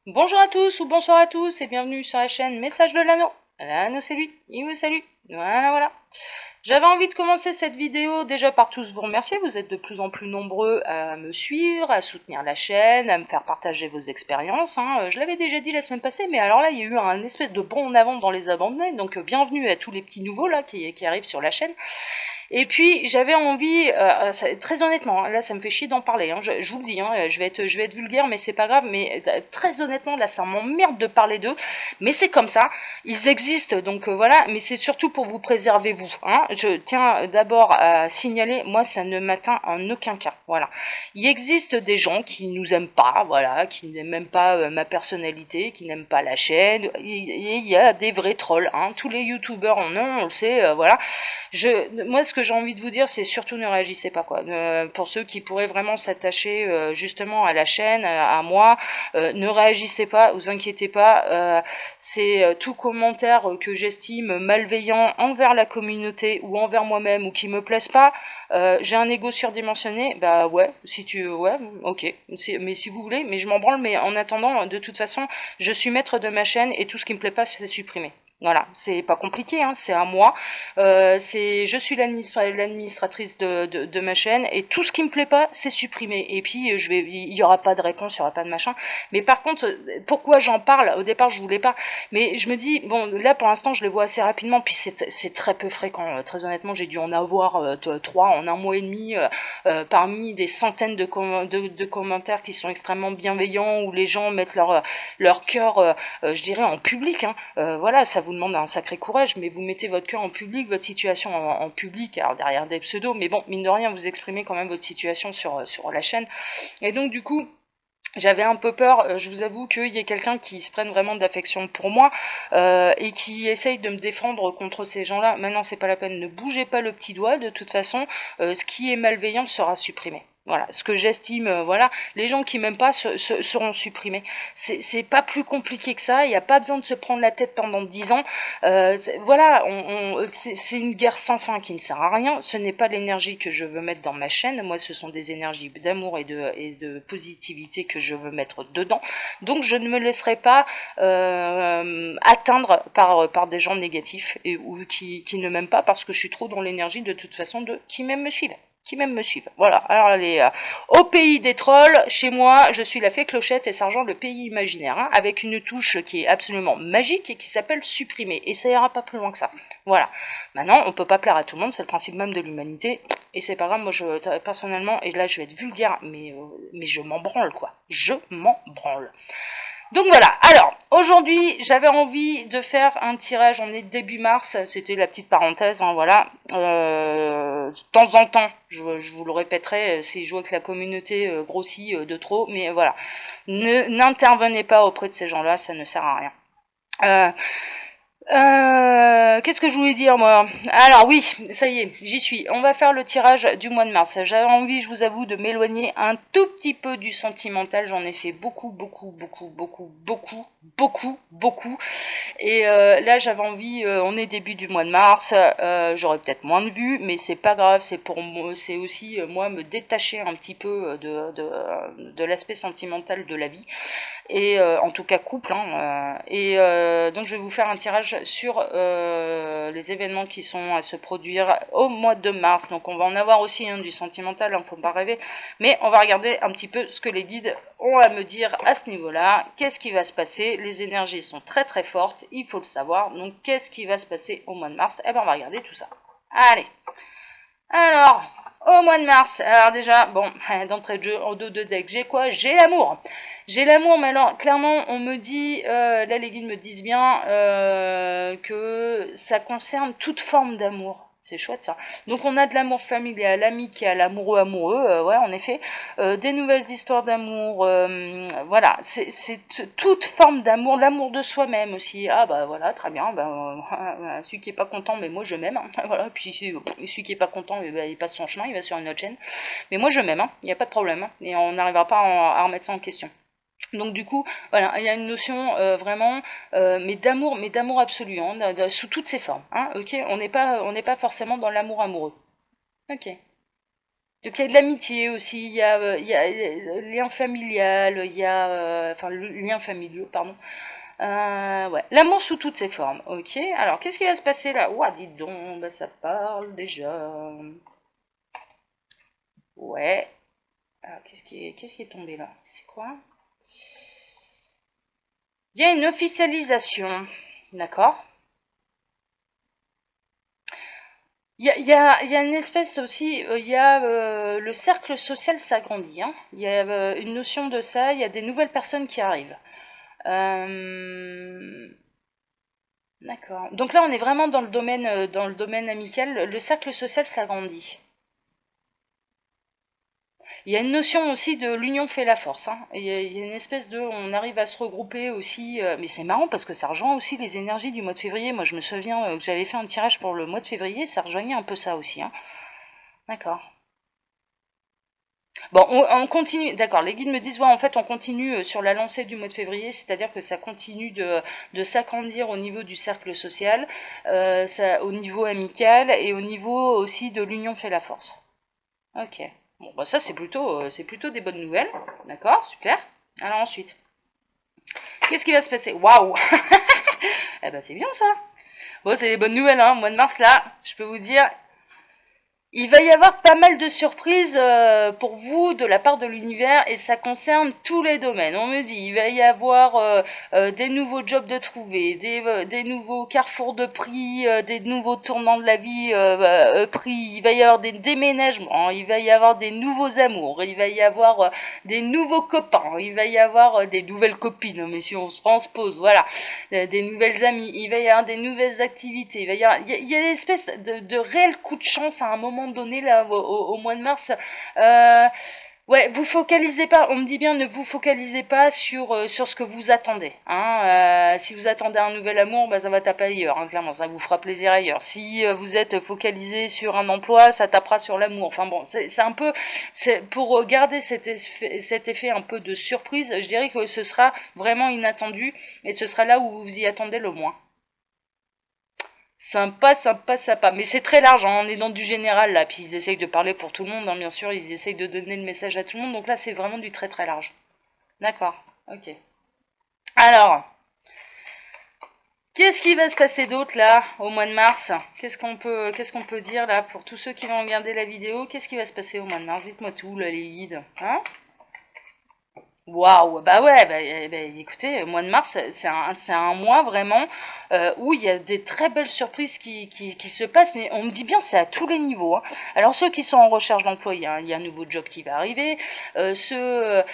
Bonjour à tous ou bonsoir à tous et bienvenue sur la chaîne Message de l'Anneau. L'Anneau c'est lui, il vous salue. Voilà. J'avais envie de commencer cette vidéo déjà par tous vous remercier, vous êtes de plus en plus nombreux à me suivre, à soutenir la chaîne, à me faire partager vos expériences. Je l'avais déjà dit la semaine passée, mais alors là il y a eu un espèce de bond en avant dans les abonnés, donc bienvenue à tous les petits nouveaux là qui arrivent sur la chaîne. Et puis j'avais envie, très honnêtement, là ça me fait chier d'en parler, je vous le dis, je vais être vulgaire, mais c'est pas grave, mais très honnêtement, là ça m'emmerde de parler d'eux, mais c'est comme ça, ils existent, donc voilà, mais c'est surtout pour vous préserver vous. Je tiens d'abord à signaler, moi ça ne m'atteint en aucun cas, voilà. Il existe des gens qui nous aiment pas, voilà, qui n'aiment même pas ma personnalité, qui n'aiment pas la chaîne, il y a des vrais trolls, tous les youtubeurs en ont, on le sait, voilà. Moi, ce que j'ai envie de vous dire, c'est surtout ne réagissez pas, quoi. Pour ceux qui pourraient vraiment s'attacher justement à la chaîne, à moi, ne réagissez pas, vous inquiétez pas. C'est tout commentaire que j'estime malveillant envers la communauté ou envers moi-même ou qui me plaise pas. J'ai un ego surdimensionné, bah ouais, ouais, ok, mais si vous voulez, mais je m'en branle. Mais en attendant, de toute façon, je suis maître de ma chaîne et tout ce qui me plaît pas, c'est supprimé. Voilà, c'est pas compliqué, c'est à moi. Je suis l'administratrice de ma chaîne et tout ce qui me plaît pas, c'est supprimé. Et puis il y aura pas de réponse, il y aura pas de machin. Mais par contre, pourquoi j'en parle? Au départ, je voulais pas, mais je me dis bon, là pour l'instant, je le vois assez rapidement, puis c'est très peu fréquent. Très honnêtement, j'ai dû en avoir trois en un mois et demi, parmi des centaines de commentaires qui sont extrêmement bienveillants où les gens mettent leur cœur, je dirais en public. Voilà, ça vous demande un sacré courage, mais vous mettez votre cœur en public, votre situation en public, alors derrière des pseudos, mais bon, mine de rien, vous exprimez quand même votre situation sur la chaîne. Et donc, du coup, j'avais un peu peur, je vous avoue, qu'il y ait quelqu'un qui se prenne vraiment d'affection pour moi et qui essaye de me défendre contre ces gens-là. Maintenant, c'est pas la peine, ne bougez pas le petit doigt, de toute façon, ce qui est malveillant sera supprimé. Voilà, ce que j'estime, voilà, les gens qui m'aiment pas seront supprimés. C'est pas plus compliqué que ça, il n'y a pas besoin de se prendre la tête pendant 10 ans. Voilà, c'est une guerre sans fin qui ne sert à rien. Ce n'est pas l'énergie que je veux mettre dans ma chaîne. Moi, ce sont des énergies d'amour et de positivité que je veux mettre dedans. Donc, je ne me laisserai pas atteindre par des gens négatifs ou qui ne m'aiment pas parce que je suis trop dans l'énergie de toute façon de qui m'aime me suivent. Qui même me suivent. Voilà. Alors, allez, au pays des trolls, chez moi, je suis la fée Clochette et Sergent le pays imaginaire, avec une touche qui est absolument magique et qui s'appelle supprimer. Et ça ira pas plus loin que ça. Voilà. Maintenant, on peut pas plaire à tout le monde, c'est le principe même de l'humanité. Et c'est pas grave, moi, personnellement, et là, je vais être vulgaire, mais je m'en branle, quoi. Je m'en branle. Donc voilà, alors aujourd'hui j'avais envie de faire un tirage, on est début mars, c'était la petite parenthèse, voilà. De temps en temps, je vous le répéterai, si je vois que la communauté grossit de trop, mais voilà. N'intervenez pas auprès de ces gens-là, ça ne sert à rien. Euh, Qu'est-ce que je voulais dire moi? Alors oui, ça y est, j'y suis. On va faire le tirage du mois de mars. J'avais envie, je vous avoue, de m'éloigner un tout petit peu du sentimental. J'en ai fait beaucoup. Et là, j'avais envie. On est début du mois de mars. J'aurai peut-être moins de vues, mais c'est pas grave. C'est pour moi, c'est aussi moi me détacher un petit peu de l'aspect sentimental de la vie et en tout cas couple. Donc je vais vous faire un tirage sur les événements qui sont à se produire au mois de mars. Donc on va en avoir aussi du sentimental, faut pas rêver, mais on va regarder un petit peu ce que les guides ont à me dire à ce niveau-là. Qu'est-ce qui va se passer? Les énergies sont très très fortes, il faut le savoir. Donc qu'est-ce qui va se passer au mois de mars? Eh ben on va regarder tout ça. Allez. Alors, au mois de mars, alors déjà, bon, d'entrée de jeu, en dos de deck, j'ai quoi? J'ai l'amour. J'ai l'amour, mais alors, clairement, on me dit, là les guides me disent bien que ça concerne toute forme d'amour. C'est chouette ça. Donc on a de l'amour familial, amical, amoureux, ouais, en effet, des nouvelles histoires d'amour, voilà, c'est toute forme d'amour, l'amour de soi-même aussi. Ah bah voilà, très bien, celui qui est pas content, mais moi je m'aime, voilà, puis celui qui est pas content, il passe son chemin, il va sur une autre chaîne. Mais moi je m'aime, il n'y a pas de problème, et on n'arrivera pas à remettre ça en question. Donc du coup, voilà, il y a une notion vraiment, mais d'amour absolu, sous toutes ses formes. Ok, on n'est pas forcément dans l'amour amoureux. Ok. Donc il y a de l'amitié aussi, il y a le lien familial, il y a enfin le lien familial, pardon. Ouais, l'amour sous toutes ses formes. Ok. Alors qu'est-ce qui va se passer là? Ouah, dis donc, bah, ça parle déjà. Ouais. Alors qu'est-ce qui est tombé là? C'est quoi? Il y a une officialisation, d'accord? Il y a une espèce aussi, il y a le cercle social s'agrandit, hein. Il y a une notion de ça, il y a des nouvelles personnes qui arrivent. Euh, d'accord. Donc là, on est vraiment dans le domaine amical. Le cercle social s'agrandit. Il y a une notion aussi de l'union fait la force, hein. Il y a une espèce de, on arrive à se regrouper aussi, mais c'est marrant parce que ça rejoint aussi les énergies du mois de février. Moi, je me souviens que j'avais fait un tirage pour le mois de février, ça rejoignait un peu ça aussi, hein. D'accord. Bon, on continue, d'accord, les guides me disent, ouais, en fait, on continue sur la lancée du mois de février, c'est-à-dire que ça continue de s'agrandir au niveau du cercle social, ça, au niveau amical et au niveau aussi de l'union fait la force. Ok. Bon, bah ça, c'est plutôt des bonnes nouvelles. D'accord, super. Alors ensuite, qu'est-ce qui va se passer? Waouh. Eh ben, c'est bien ça. Bon, c'est des bonnes nouvelles, hein. Mois de mars, là, je peux vous dire, il va y avoir pas mal de surprises pour vous de la part de l'univers et ça concerne tous les domaines. On me dit il va y avoir des nouveaux jobs de trouver, des nouveaux carrefours de prix, des nouveaux tournants de la vie prix, il va y avoir des déménagements, il va y avoir des nouveaux amours, il va y avoir des nouveaux copains, il va y avoir des nouvelles copines, mais si on se transpose, voilà, des nouvelles amies, il va y avoir des nouvelles activités, il y a une espèce de réel coup de chance à un moment donné là au mois de mars. Euh, Ouais, vous focalisez pas, on me dit bien ne vous focalisez pas sur ce que vous attendez. Hein. Si vous attendez un nouvel amour, bah, ça va taper ailleurs, hein, clairement, ça vous fera plaisir ailleurs. Si vous êtes focalisé sur un emploi, ça tapera sur l'amour. Enfin bon, c'est un peu, pour garder cet effet un peu de surprise, je dirais que ce sera vraiment inattendu et ce sera là où vous y attendez le moins. Sympa, sympa, sympa. Mais c'est très large, hein. On est dans du général là. Puis ils essayent de parler pour tout le monde, hein, bien sûr. Ils essayent de donner le message à tout le monde. Donc là, c'est vraiment du très très large. D'accord. Ok. Alors, qu'est-ce qui va se passer d'autre là au mois de mars? Qu'est-ce qu'on peut dire là pour tous ceux qui vont regarder la vidéo? Qu'est-ce qui va se passer au mois de mars? Dites-moi tout là, les guides. Hein? Waouh, bah ouais, écoutez, mois de mars, c'est un mois vraiment où il y a des très belles surprises qui se passent, mais on me dit bien c'est à tous les niveaux. Hein. Alors ceux qui sont en recherche d'emploi, il y a un nouveau job qui va arriver. Ceux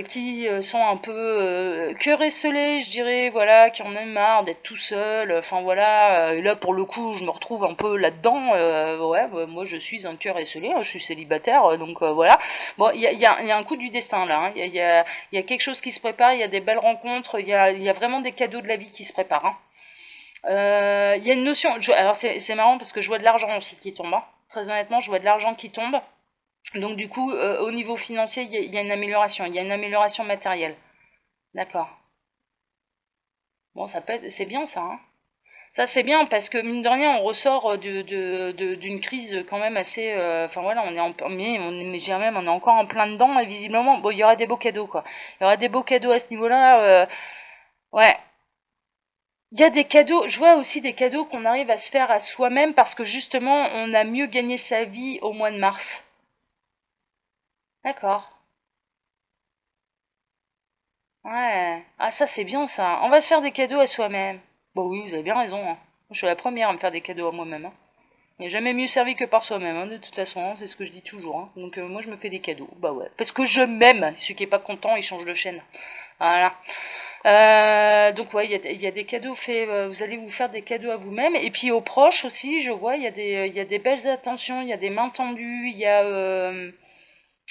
qui sont un peu cœur esselés, je dirais, voilà, qui en ont marre d'être tout seul. Enfin voilà, et là pour le coup, je me retrouve un peu là-dedans. Ouais, bah, moi je suis un cœur esselé, hein, je suis célibataire, donc voilà. Bon, il y a un coup du destin là. Hein. Il y a quelque chose qui se prépare, il y a des belles rencontres, il y a vraiment des cadeaux de la vie qui se préparent. Hein. Il y a une notion, alors c'est marrant parce que je vois de l'argent aussi qui tombe. Hein. Très honnêtement, je vois de l'argent qui tombe. Donc du coup, au niveau financier, il y a une amélioration, il y a une amélioration matérielle. D'accord. Bon, ça peut être, c'est bien ça. Hein. Ça c'est bien parce que mine de rien, on ressort d'une crise quand même assez. Enfin voilà, on est mais j'ai même, on est encore en plein dedans et visiblement, bon, il y aura des beaux cadeaux quoi. Il y aura des beaux cadeaux à ce niveau-là. Ouais, il y a des cadeaux, je vois aussi des cadeaux qu'on arrive à se faire à soi-même parce que justement on a mieux gagné sa vie au mois de mars. D'accord. Ouais. Ah ça c'est bien ça. On va se faire des cadeaux à soi-même. Bon oui, vous avez bien raison. Hein. Je suis la première à me faire des cadeaux à moi-même. Hein. Il n'y a jamais mieux servi que par soi-même, hein, de toute façon, hein, c'est ce que je dis toujours. Hein. Donc moi je me fais des cadeaux. Bah ouais. Parce que je m'aime. Celui qui est pas content, il change de chaîne. Voilà. Donc ouais, il y a des cadeaux faits, vous allez vous faire des cadeaux à vous-même. Et puis aux proches aussi, je vois, il y a des belles attentions, il y a des mains tendues, il y a...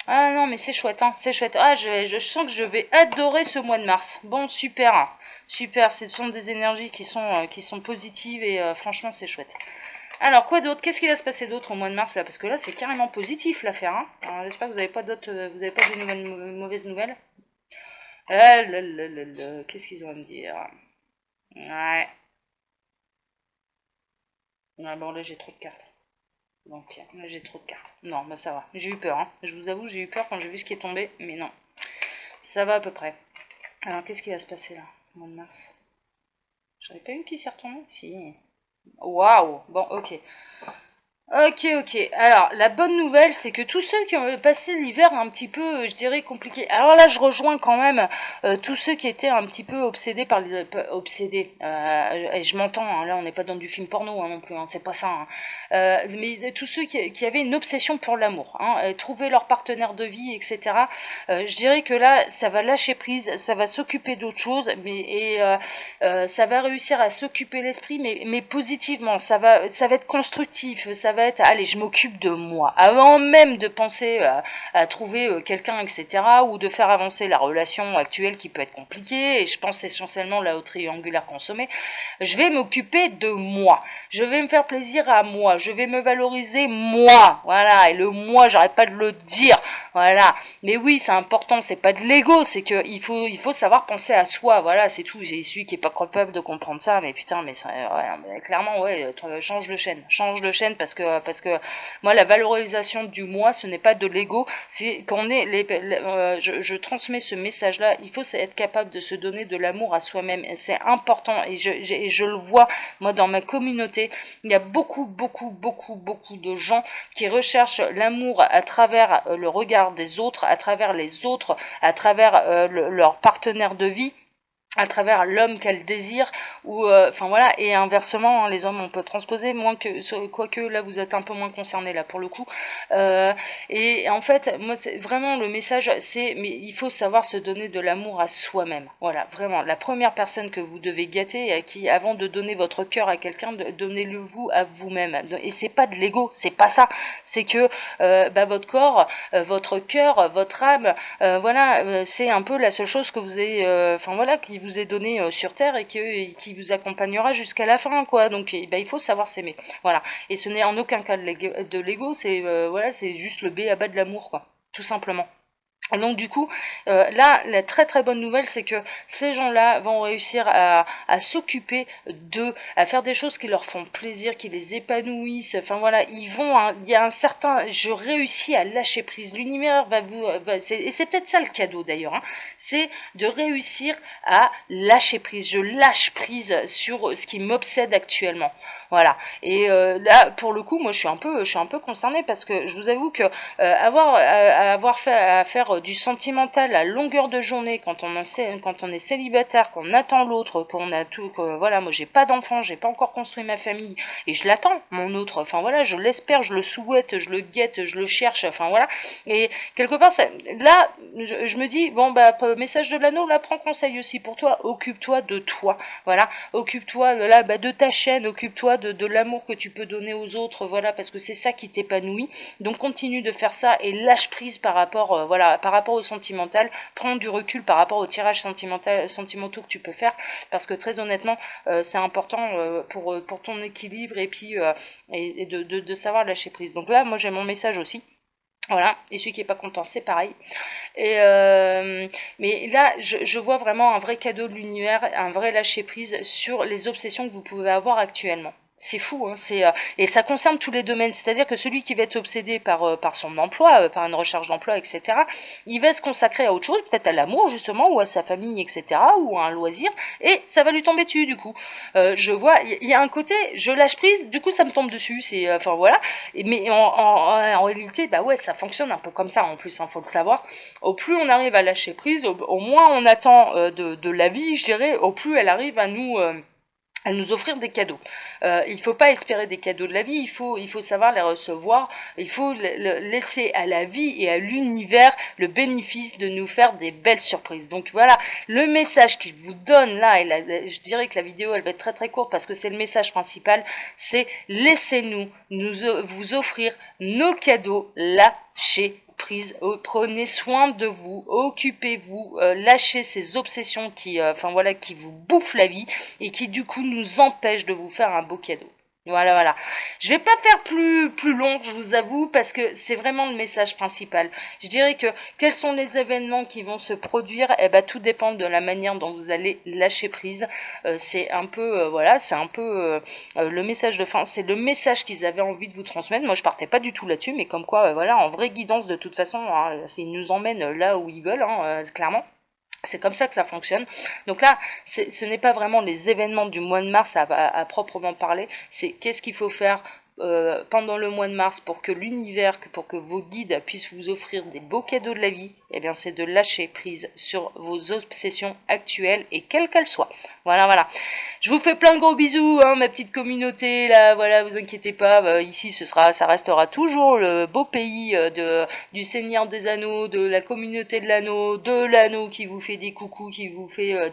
Ah non, mais c'est chouette, hein, c'est chouette. Ah, je sens que je vais adorer ce mois de mars. Bon, super, hein, super, ce sont des énergies qui sont positives et franchement, c'est chouette. Alors, quoi d'autre? Qu'est-ce qui va se passer d'autre au mois de mars là? Parce que là, c'est carrément positif l'affaire, hein. Alors, j'espère que vous n'avez pas d'autres, vous avez pas de nouvelles, mauvaises nouvelles. Ah là là là là, qu'est-ce qu'ils ont à me dire? Ouais. Ouais, bon, là, j'ai trop de cartes. Donc là j'ai trop de cartes. Non, bah ça va. J'ai eu peur, hein. Je vous avoue, j'ai eu peur quand j'ai vu ce qui est tombé, mais non. Ça va à peu près. Alors qu'est-ce qui va se passer là, au mois de mars? J'en ai pas une qui s'est retournée? Si. Waouh. Bon, ok. Ok. Alors, la bonne nouvelle, c'est que tous ceux qui ont passé l'hiver un petit peu, je dirais, compliqué. Alors là, je rejoins quand même tous ceux qui étaient un petit peu obsédés par les... obsédés. Et je m'entends, hein, là, on n'est pas dans du film porno non plus, hein, c'est pas ça. Hein. Mais tous ceux qui avaient une obsession pour l'amour, hein, trouver leur partenaire de vie, etc. Je dirais que là, ça va lâcher prise, ça va s'occuper d'autre chose, ça va réussir à s'occuper l'esprit, mais positivement. Ça va être constructif, ça va être, allez, je m'occupe de moi. Avant même de penser à trouver quelqu'un, etc., ou de faire avancer la relation actuelle qui peut être compliquée, et je pense essentiellement là au triangulaire consommé, je vais m'occuper de moi. Je vais me faire plaisir à moi. Je vais me valoriser moi. Voilà, et le moi, j'arrête pas de le dire. Voilà. Mais oui, c'est important, c'est pas de l'ego, c'est que il faut savoir penser à soi. Voilà, c'est tout. J'ai celui qui est pas capable de comprendre ça, mais putain, mais clairement, ouais, change de chaîne parce que moi, la valorisation du moi, ce n'est pas de l'ego, c'est qu'on est je transmets ce message-là. Il faut être capable de se donner de l'amour à soi-même. C'est important et je le vois moi dans ma communauté. Il y a beaucoup de gens qui recherchent l'amour à travers le regard des autres, à travers les autres, à travers leur partenaire de vie, à travers l'homme qu'elle désire, ou enfin voilà, et inversement, hein, les hommes on peut transposer, moins que, quoique là vous êtes un peu moins concernés là pour le coup, et en fait, moi c'est vraiment le message, c'est, mais il faut savoir se donner de l'amour à soi-même, voilà, vraiment, la première personne que vous devez gâter, à qui, avant de donner votre cœur à quelqu'un, donnez-le vous à vous-même, et c'est pas de l'ego, c'est pas ça, c'est que votre corps, votre cœur, votre âme, voilà, c'est un peu la seule chose que vous avez, enfin voilà, qui vous est donné sur Terre et qui vous accompagnera jusqu'à la fin, quoi. Donc, il faut savoir s'aimer, voilà. Et ce n'est en aucun cas de l'ego, c'est voilà, c'est juste le b à bas de l'amour, quoi, tout simplement. Et donc du coup, là, la très bonne nouvelle, c'est que ces gens-là vont réussir à s'occuper d'eux, à faire des choses qui leur font plaisir, qui les épanouissent. Enfin voilà, il y a un certain, je réussis à lâcher prise. L'univers et c'est peut-être ça le cadeau d'ailleurs, hein, c'est de réussir à lâcher prise. Je lâche prise sur ce qui m'obsède actuellement. Voilà. Et là, pour le coup, moi, je suis un peu concernée parce que je vous avoue que avoir fait à faire du sentimental à longueur de journée quand on est célibataire, qu'on attend l'autre, qu'on a tout, que, voilà, moi, j'ai pas d'enfant, j'ai pas encore construit ma famille et je l'attends, mon autre. Enfin voilà, je l'espère, je le souhaite, je le guette, je le cherche. Enfin voilà. Et quelque part, là, je me dis bon message de l'anneau, là, prends conseil aussi pour toi. Occupe-toi de toi. Voilà. Occupe-toi de ta chaîne, occupe-toi de l'amour que tu peux donner aux autres, voilà, parce que c'est ça qui t'épanouit. Donc continue de faire ça et lâche prise par rapport au sentimental, prends du recul par rapport aux tirages sentimentaux que tu peux faire, parce que très honnêtement, c'est important pour ton équilibre et puis de savoir lâcher prise. Donc là, moi j'ai mon message aussi. Voilà, et celui qui est pas content, c'est pareil. Et mais là, je vois vraiment un vrai cadeau de l'univers, un vrai lâcher prise sur les obsessions que vous pouvez avoir actuellement. C'est fou, hein, et ça concerne tous les domaines. C'est-à-dire que celui qui va être obsédé par son emploi, par une recherche d'emploi, etc., il va se consacrer à autre chose, peut-être à l'amour justement, ou à sa famille, etc., ou à un loisir, et ça va lui tomber dessus du coup. Je vois, il y a un côté, je lâche prise, du coup ça me tombe dessus. C'est, enfin voilà. Mais en réalité, bah ouais, ça fonctionne un peu comme ça en plus, hein, faut le savoir. Au plus on arrive à lâcher prise, au moins on attend de la vie, je dirais, au plus elle arrive à nous offrir des cadeaux. Il ne faut pas espérer des cadeaux de la vie, il faut savoir les recevoir, il faut laisser à la vie et à l'univers le bénéfice de nous faire des belles surprises. Donc voilà, le message qu'il vous donne là, je dirais que la vidéo elle va être très courte parce que c'est le message principal, c'est laissez-nous vous offrir nos cadeaux là chez prise, prenez soin de vous, occupez-vous, lâchez ces obsessions qui vous bouffent la vie et qui du coup nous empêchent de vous faire un beau cadeau. Voilà, voilà. Je vais pas faire plus long, je vous avoue, parce que c'est vraiment le message principal. Je dirais que quels sont les événements qui vont se produire, eh ben tout dépend de la manière dont vous allez lâcher prise. C'est un peu, voilà, c'est un peu le message de fin, c'est le message qu'ils avaient envie de vous transmettre. Moi, je partais pas du tout là-dessus, mais comme quoi, voilà, en vraie guidance de toute façon, hein, ils nous emmènent là où ils veulent, hein, clairement. C'est comme ça que ça fonctionne. Donc là, ce n'est pas vraiment les événements du mois de mars à proprement parler, c'est qu'est-ce qu'il faut faire pendant le mois de mars pour que l'univers, pour que vos guides puissent vous offrir des beaux cadeaux de la vie. Eh bien, c'est de lâcher prise sur vos obsessions actuelles et quelles qu'elles soient. Voilà, voilà. Je vous fais plein de gros bisous, hein, ma petite communauté, là, voilà, vous inquiétez pas, ici, ça restera toujours le beau pays du Seigneur des Anneaux, de la communauté de l'anneau qui vous fait des coucous, qui vous fait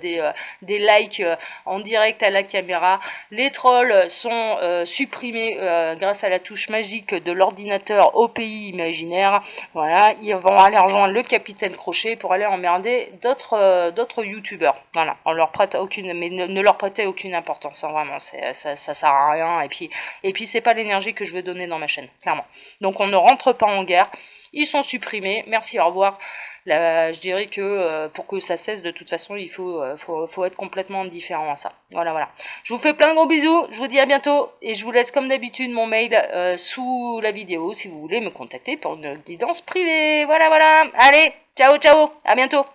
des likes en direct à la caméra. Les trolls sont supprimés grâce à la touche magique de l'ordinateur au pays imaginaire. Voilà, ils vont aller rejoindre le capitaine Crochet pour aller emmerder d'autres youtubeurs. Voilà, on leur prête aucune, mais ne leur prêtez aucune importance, hein, vraiment, ça sert à rien. Et puis c'est pas l'énergie que je veux donner dans ma chaîne, clairement. Donc on ne rentre pas en guerre. Ils sont supprimés. Merci, au revoir. Là, je dirais que pour que ça cesse, de toute façon, il faut être complètement indifférent à ça. Voilà, voilà. Je vous fais plein de gros bisous. Je vous dis à bientôt. Et je vous laisse comme d'habitude mon mail sous la vidéo si vous voulez me contacter pour une guidance privée. Voilà, voilà. Allez, ciao, ciao. À bientôt.